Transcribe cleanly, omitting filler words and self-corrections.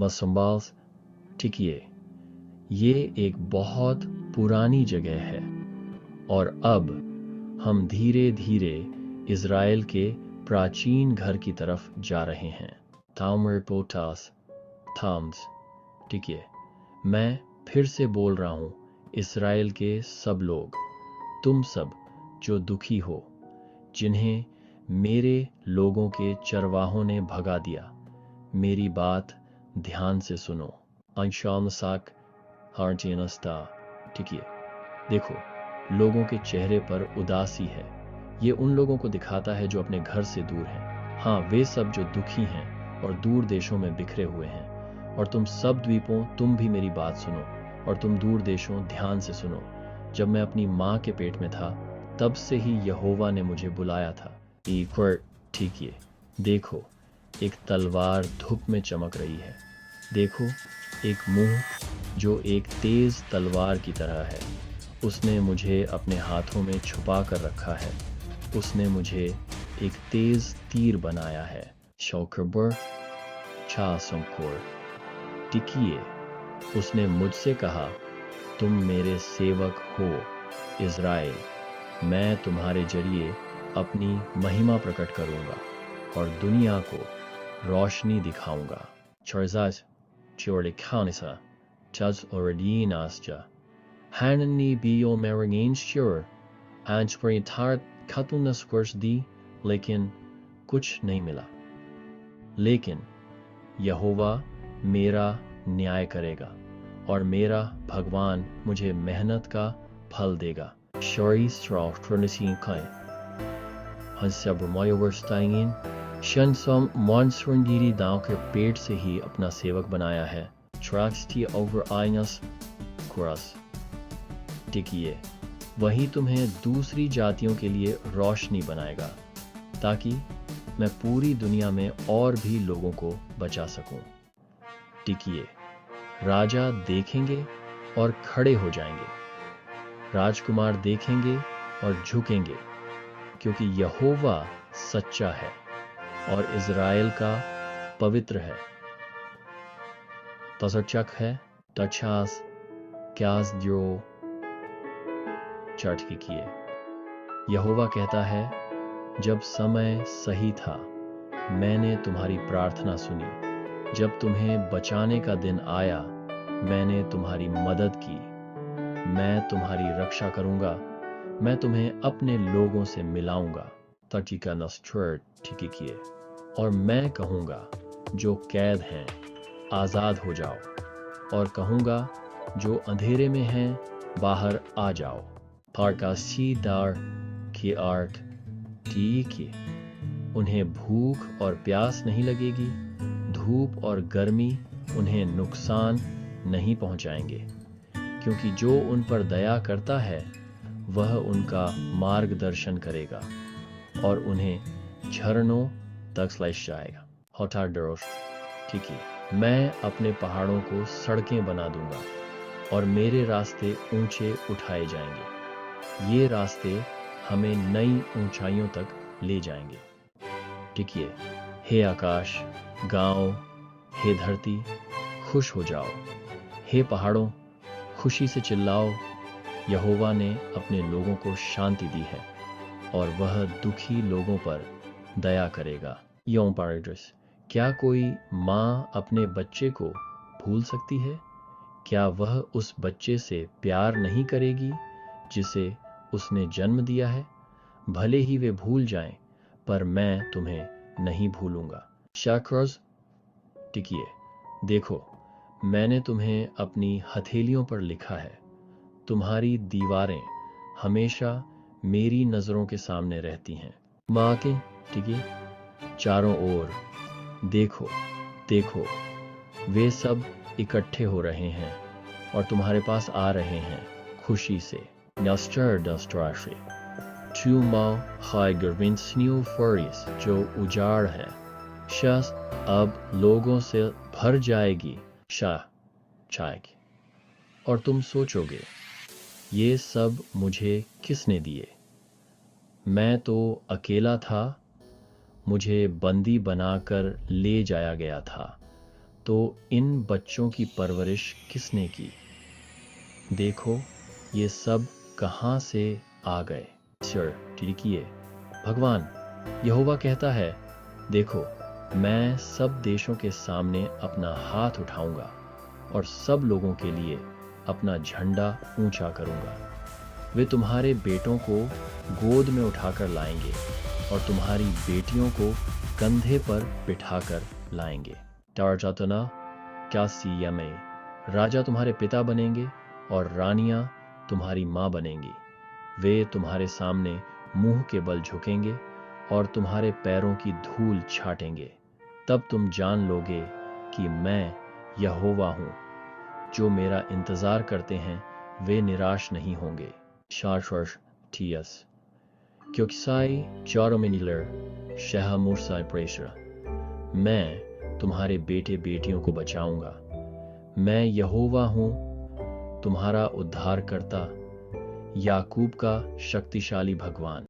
मसम्बाल्स टिकिए। ये एक बहुत पुरानी जगह है और अब हम धीरे धीरे इज़राइल के प्राचीन घर की तरफ जा रहे हैं। Thamir potash Thomas टिकिए। मैं फिर से बोल रहा हूँ, इज़राइल के सब लोग, तुम सब जो दुखी हो, जिन्हें मेरे लोगों के चरवाहों ने भगा दिया, मेरी बात ध्यान से सुनो। अंशामसाक हार्टिनस्ता टिकिए। देखो, लोगों के चेहरे पर उदासी है। ये उन लोगों को दिखाता है जो अपने घर से दूर हैं। हाँ, वे सब जो दुखी हैं और दूर देशों में बिखरे हुए हैं। और तुम सब द्वीपों, तुम भी मेरी बात सुनो, और तुम दूर देशों, ध्यान से सुनो। जब मैं अपनी माँ के पेट में था, तब से ही यहोवा ने मुझे बुलाया था। टिकिए। देखो, एक तलवार धूप में चमक रही है। देखो, एक मुंह जो एक तेज तलवार की तरह है। उसने मुझे अपने हाथों में छुपा कर रखा है। उसने मुझे एक तेज तीर बनाया है। शौकबर छा संकोर टिकिए। उसने मुझसे कहा, तुम मेरे सेवक हो इज़राइल। मैं तुम्हारे जरिए अपनी महिमा प्रकट करूंगा और दुनिया को रोशनी दिखाऊंगा। Chorzas Chorlikanisa Chaz Oradinasja Hanani Bio Maringainshur Ansprintar Katunas Kursdi लेकिन कुछ नहीं मिला। लेकिन यहोवा मेरा न्याय करेगा और मेरा भगवान मुझे मेहनत का फल देगा। शौरी स्ट्रॉ ट्रनिसी kai Hansabramayawarstaingin शनसम मॉन्सरंगीरी दांव के पेट से ही अपना सेवक बनाया है। ट्रैक्सटी ओवर आइनस कुरस टिकिए। वही तुम्हें दूसरी जातियों के लिए रोशनी बनाएगा, ताकि मैं पूरी दुनिया में और भी लोगों को बचा सकूं। टिकिए। राजा देखेंगे और खड़े हो जाएंगे, राजकुमार देखेंगे और झुकेंगे, क्योंकि यहोवा सच्चा है और इज़राइल का पवित्र है। तसरचक है तछास क्यास जो चट किए। यहोवा कहता है, जब समय सही था, मैंने तुम्हारी प्रार्थना सुनी। जब तुम्हें बचाने का दिन आया, मैंने तुम्हारी मदद की। मैं तुम्हारी रक्षा करूंगा। मैं तुम्हें अपने लोगों से मिलाऊंगा। तटिका नस्ट्र ठीक किए। और मैं कहूंगा, जो कैद हैं, आज़ाद हो जाओ, और कहूंगा, जो अंधेरे में हैं, बाहर आ जाओ। फारकासी दार की आर्ट की उन्हें भूख और प्यास नहीं लगेगी, धूप और गर्मी उन्हें नुकसान नहीं पहुंचाएंगे, क्योंकि जो उन पर दया करता है, वह उनका मार्गदर्शन करेगा और उन्हें झरनों तक ले जाएगा। हॉटार डरोश ठीक है। मैं अपने पहाड़ों को सड़कें बना दूंगा और मेरे रास्ते ऊंचे उठाए जाएंगे। ये रास्ते हमें नई ऊंचाइयों तक ले जाएंगे। टिकिए। हे आकाश, गांव, हे धरती, खुश हो जाओ। हे पहाड़ों, खुशी से चिल्लाओ। यहोवा ने अपने लोगों को शांति दी है और वह दुखी लोगों पर दया करेगा। यों पारिड्रस, क्या कोई माँ अपने बच्चे को भूल सकती है? क्या वह उस बच्चे से प्यार नहीं करेगी जिसे उसने जन्म दिया है? भले ही वे भूल जाएं, पर मैं तुम्हें नहीं भूलूंगा। शाक्रोज टिकिए। देखो, मैंने तुम्हें अपनी हथेलियों पर लिखा है। तुम्हारी दीवारें हमेशा मेरी नजरों के सामने रहती हैं। माँ के टिकिए। चारों ओर देखो, देखो, वे सब इकट्ठे हो रहे हैं और तुम्हारे पास आ रहे हैं खुशी से। नस्टर डस्ट्राशे चूमाओ हाय गर्विन स्न्यू फरिस, जो उजाड़ है, शस अब लोगों से भर जाएगी। शाह चायक। और तुम सोचोगे, ये सब मुझे किसने दिए? मैं तो अकेला था, मुझे बंदी बनाकर ले जाया गया था, तो इन बच्चों की परवरिश किसने की? देखो, ये सब कहाँ से आ गए? सर, टिकिए। भगवान यहोवा कहता है, देखो, मैं सब देशों के सामने अपना हाथ उठाऊंगा और सब लोगों के लिए अपना झंडा ऊंचा करूंगा। वे तुम्हारे बेटों को गोद में उठाकर लाएंगे और तुम्हारी बेटियों को कंधे पर बिठाकर लाएंगे। टारजातना क्या सीयमे, राजा तुम्हारे पिता बनेंगे और रानियां तुम्हारी माँ बनेंगी। वे तुम्हारे सामने मुंह के बल झुकेंगे और तुम्हारे पैरों की धूल छाटेंगे। तब तुम जान लोगे कि मैं यहोवा हूं। जो मेरा इंतजार करते हैं वे निराश नहीं होंगे। शाश्वर्ष टीएस क्योंकि चारोमिनिलर शह मूर्साई प्रेशर, मैं तुम्हारे बेटे बेटियों को बचाऊंगा। मैं यहोवा हूं, तुम्हारा उद्धारकर्ता, याकूब का शक्तिशाली भगवान।